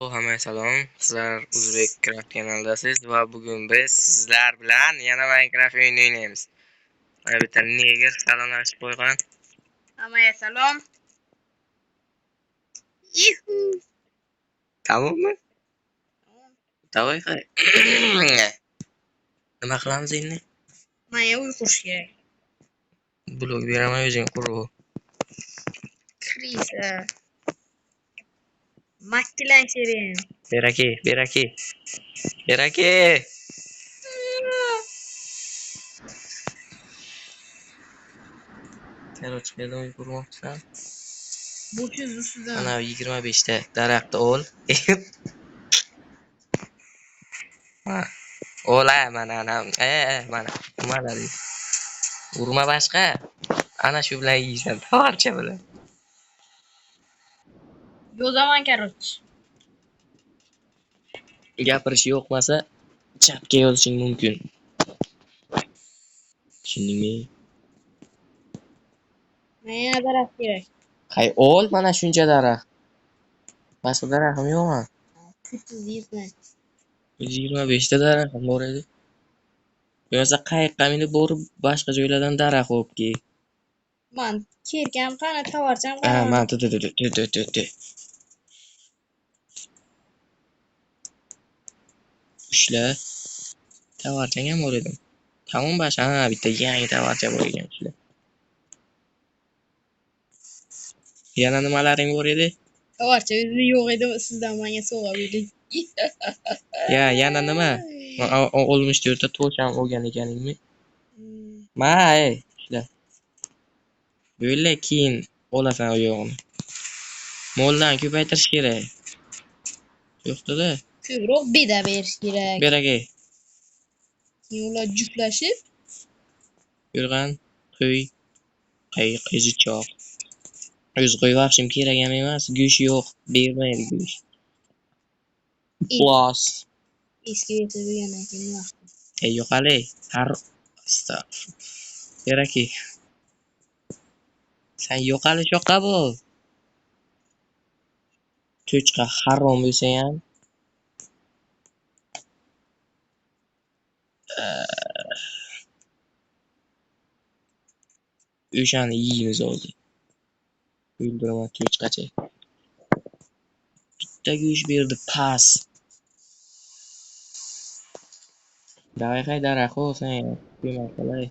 Hammaga salom. Sizlar Uzbek Craft kanalidasiz va bugun biz sizlar bilan yana Minecraft o'yini o'ynaymiz. Mana bitta neger salomlashib qo'ygan. Hammaga salom. Yuhu. Tamommi? Davay hay. Nima qilamiz endi? Menga uy qurish kerak. Blok beraman o'zing qur. Krisa. Makkilanchirin. Beraki. Короче, qayerdan uy qurmoqchisan? Bo'shiz ustidan. Mana 25 ta daraxtni ol. Ola mana mana mana urma boshqa. Ana shu bilan yeysan, tovarcha bilan. Yozaman короче. Gapirish yo'qmasa chatga yozishing mumkin. Tushundingmi? Menga daraxt kerak. Hay ol mana shuncha daraxt. Boshqa daraxtim yo'qmi? 320. 125 ta daraxtim bor edi. Yo'qsa qayiqqa minib borib boshqa joylardan daraxt olib kel. Man kerkam qani, tovarcham Ha, qani. men ushla. Tovarchang ham bor edi. Tamom boshqa bitta yangi tovarcha bor ekan ushla. Yana nimalaring bor edi? Tovarcha o'zi yo'q edi, sizdan menga sovg'a bering. Yana nima? Olmush yerda to'sham olgan ekaningmi? Hmm. May, ishla. Böyle keyin olasan oyog'ini. Moldan ko'paytirish kerak. Yo'qda-da. Ko'proq beda berish kerak. Beragay. Keyin ular juftlashib, Yurgan, qo'y, qizichoq. O'z qo'y vaqshim kerak ham emas, go'sht yo'q, bermaydi go'sht. Plus. eski beta bo'lgandan keyin vaqt. Yo'q hali. Har Beraki. Sen yo'q hali shoqqa bo'l. Cho'chqa harom bo'lsa ham o'shani yeymiz hozir. O'ldiraman cho'chqacha. Bitta go'sht berdi pas. Давай hay daraxt olsan ya. Demak qalay.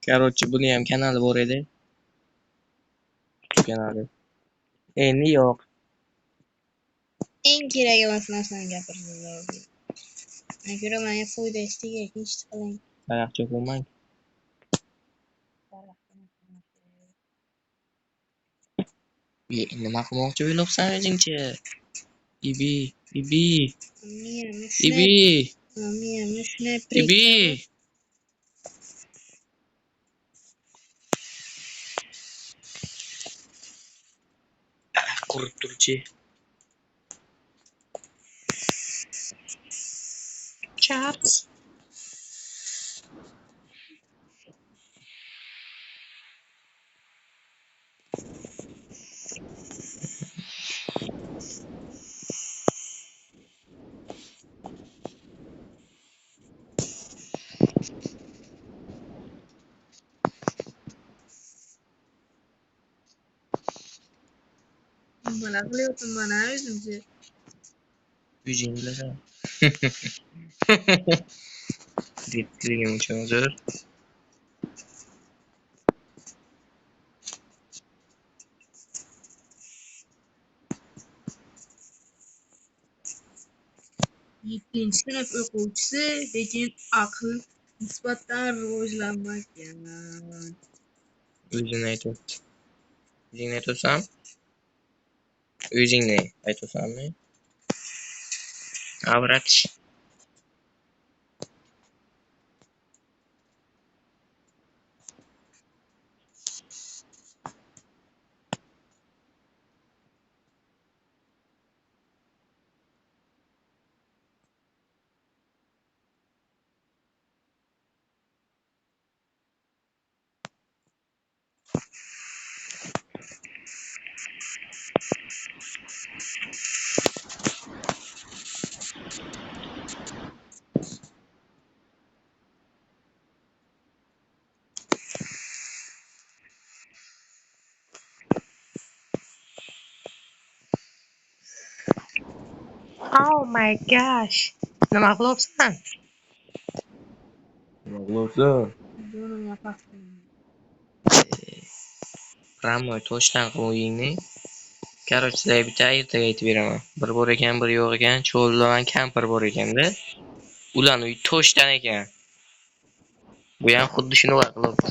Короче, buni ham kanali bor edi. Kanali. Endi yo'q. Eng kerak emas narsani gapirdinglar. Men ko'ra menga foyda istiga hech qiling. Daraxt cho'qilmang. Nima qilmoqchi o'ylabsan o'zingcha? Ibi. Men shunday Ibi. Qurib turchi. Chaps. Mana qilyaptim mana o'zimcha. O'zing bilasan. Deb kirgan uchun uzr. Yettinchi sinf o'quvchisi, lekin aql nisbatan rivojlanmagan. O'zingni aytyapti. O'zingni aytyapsan? O'zingni aytyapsanmi? Avratish. Oh my gosh. Nima qilyapsan? Nima qilyapsan? Jonim yapasın. Ramoy toshdan qo'yingni. Короче, sizlarga bitta ertaga aytib beraman. Bir bor ekan, bir yo'q ekan, cho'ldan kampir bor ekanda. Ularning uyi toshdan ekan. Bu ham xuddi shunaqa qilyapti.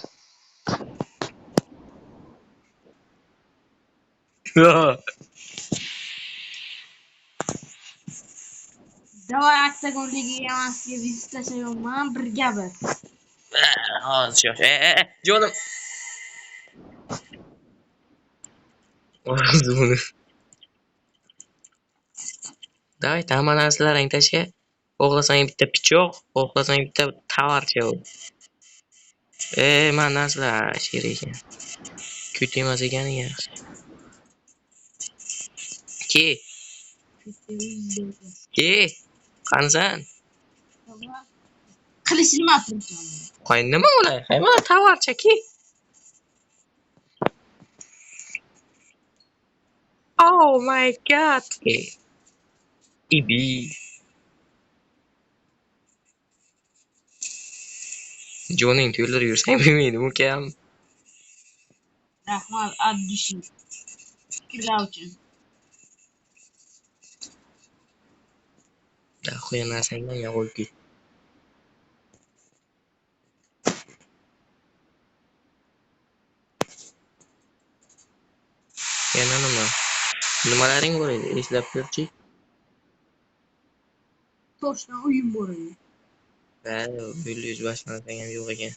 Давай oktagonligi Yamanskiga vizit tashlayapman. Bir gapir. Hozir yosh. Jonim. O'zi buni. Давай, hamma narsalaring tashla. Xohlasang bitta pichoq, xohlasang bitta tovarcha ol. Mana narsalar sher ekan. Kut emas ekani yaxshi. Ke, ke, qansan? Qilishni turibman. Qo'y nima bo'lay? Mana tovarcha ke. Oh my god. Ibi. Joning to'ldirib yursang bilmaydi ukam. Rahmat Abdushi. Fikrlar uchun. Da qo'ya narsangdan yo'q ket. Yana nima? Nimalaring bor edi? Eslab ko'rchi. Toshdan uyum bor edi. Gul yuz boshlangan ham yo'q ekan.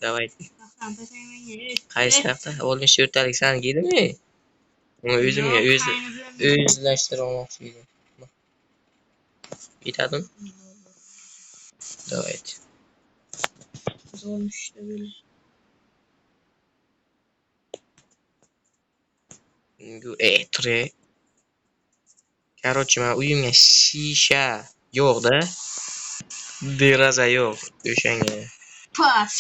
Davay. Taxtan tashlaymenga. Qaysi taxta? 64talik san keldimi? Uni o'zimga o'zlashtirib olmoqchi edim. Ketadimi? Давай. Olmuştu böyle. Ture. Короче, men uyimga shisha yo'q-da. Deraza yo'q. O'shanga. Pas.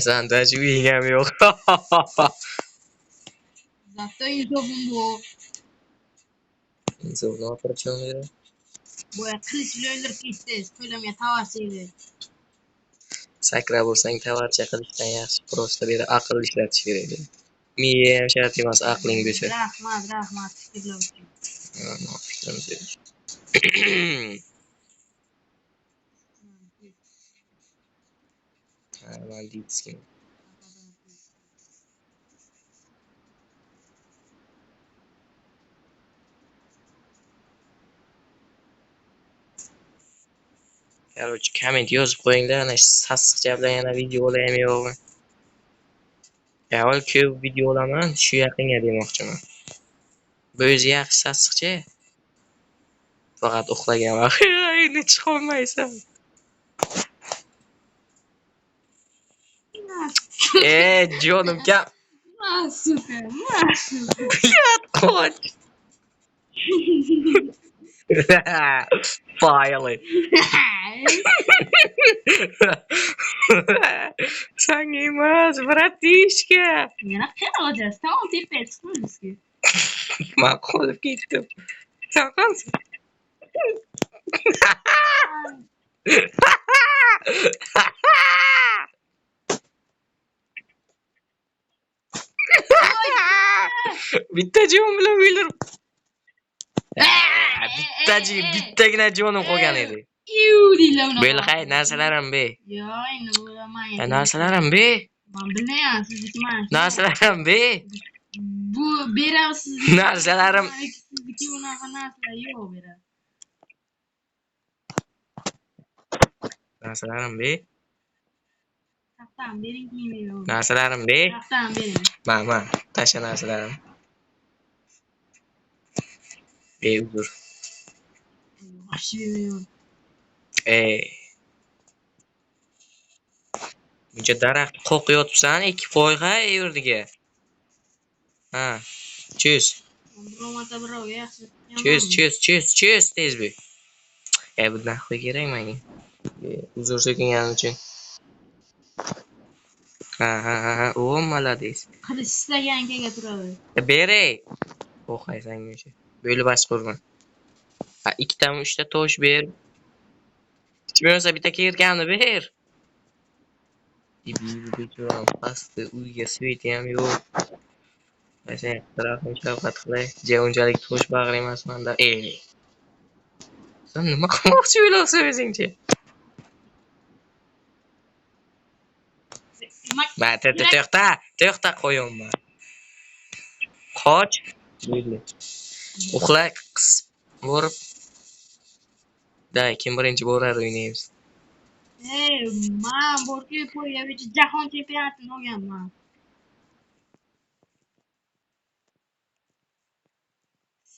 San даже uying ham yo'q. Zато izobum bu. Insofni operatsiyon bera. Bu kılıçlı öldürüp gitti. Söylemeye tavasıydı. Sakra bo'lsang tavarcha qilishdan yaxshi prosta beri aql ishlatish kerak edi. Miya ham shart emas, aqling bo'lsa. Rahmat. Fikrlar uchun. Fikrimiz yo'q. Banditskiy. Короче, komment yozib qo'yingda, ana sassiq gaplar yana videolar ham yo'qmi? Avval ko'p video olaman, shu yaqinga demoqchiman. Bu o'zi yaxshi sassiqcha. Faqat uxlagan vaqt endi chiqolmaysan. Jonim kam. Super. Qoch. File. Sen emas, bratishka. Yana qara olacağız. Tamam tepeye çıkmıyoruz ki. Men qolib ketdim. Sen qansan? Bitta jon bilan o'ldirib. Bittagina jonim qolgan edi. Belxay narsalarim be. Yo endi bo'laman. Narsalarim be. Men bilmayman sizniki mana. Narsalarim be. Bu berasiz. Narsalarim. Sizniki unaqa narsalar yo'q berasiz. Narsalarim be. Taxtam bering kiyimni. Narsalarim be. Taxtam bering. Mana, tasha narsalarim. Uzr. Buncha daraxt qo'qiyotibsan, 2 foyga yerdiga. Ha. Chus. Chus tez bo'l. Bu naxoy kerak menga. Uzr so'kinganim uchun. Ha. O, молодец. Qilish istagan kega turadi. Beray. O'qaysang o'sha. Bo'lib boshqurma. Ha, ikkitami 3ta tosh ber. Hech bo'lmasa bitta kirganni ber. Bechoram pastda uyga sveti ham yo'q. Sen rahim shafqat qilay. Unchalik tosh bag'ri emasmanda. Sen nima qilmoqchi bo'lasiz o'zingcha? To'xta qo'yonman. Qoch. Uxla qisib borib. Kim birinchi borar o'ynaymiz. Men borki poyga jahon chempionatini olganman.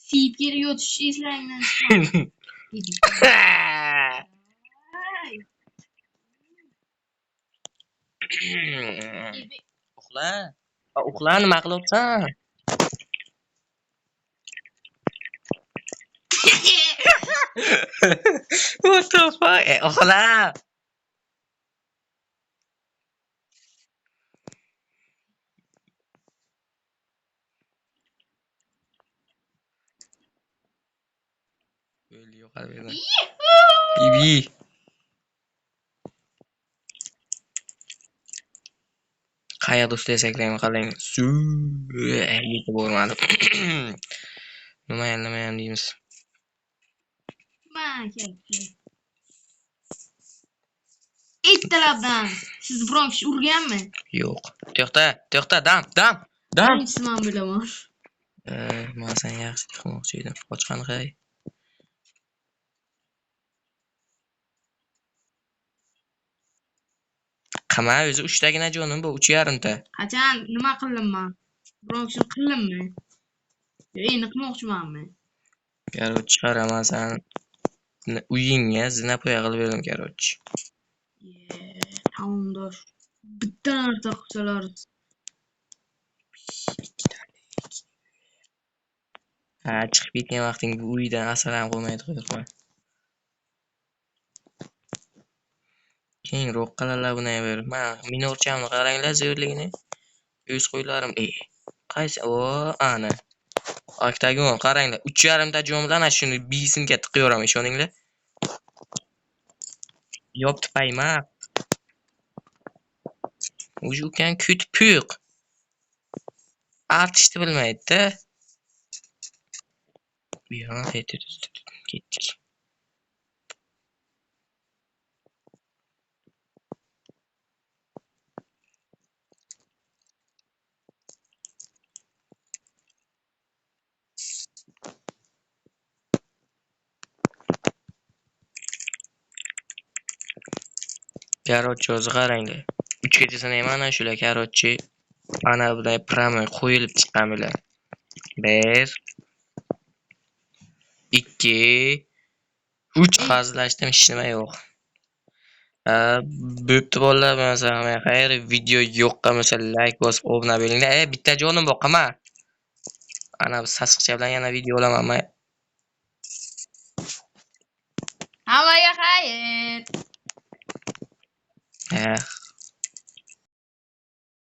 Sipkir yotish eslangdan Uxla. Uxla nima qilyapsan? What the fuck? Uxla. Öyle yok abi. Bibi. Qayerda ushlasak qalang. Yetib bo'lmadim. Nima deymiz. Ertalabdan siz biron kishi urganmi? Yo'q. To'xta, dam. Birinchisi men bilaman. Men sen yaxshi qilmoqchi edim. Qochqan qay. Qama o'zi 3 tagina jonim bu 3,5 ta. Qachon nima qildim men? Biron kishi qildimmi? Endi qilmoqchimanmi? Короче, chiqaraman san. Uyingga zina poya qilib berdim, короче. Taomdosh. Bitta narsa qilsalar. Ha, chiqib ketgan vaqting bu uydan asar ham qo'ymaydi qo'yma. Kengroq qilalar buni ber. Men minorchamni qaranglar zo'rligini. O'z qo'ylarim. Qaysi? Ana. Oktagon qaranglar. 3,5 ta jom bilan shuni bisimga tiqayoraman, ishoninglar. Yopti payma. Uju ukam kut puq. Artishni bilmaydi-da. Bu yana ketdik. Короче, o'zi qaranglar. 3 kechasini ham ana shular, короче. Ana bunday prami qo'yilib chiqqan bilan. 1 2 3 hazilashdim, hech nima yo'q. Bo'pti bolalar, men xayr, video yo'qqa bo'lsa like bosib obuna bo'linglar. Bitta jonim bor, qama. Ana bu sasqicha bilan yana video olaman men. Hammaga xayr.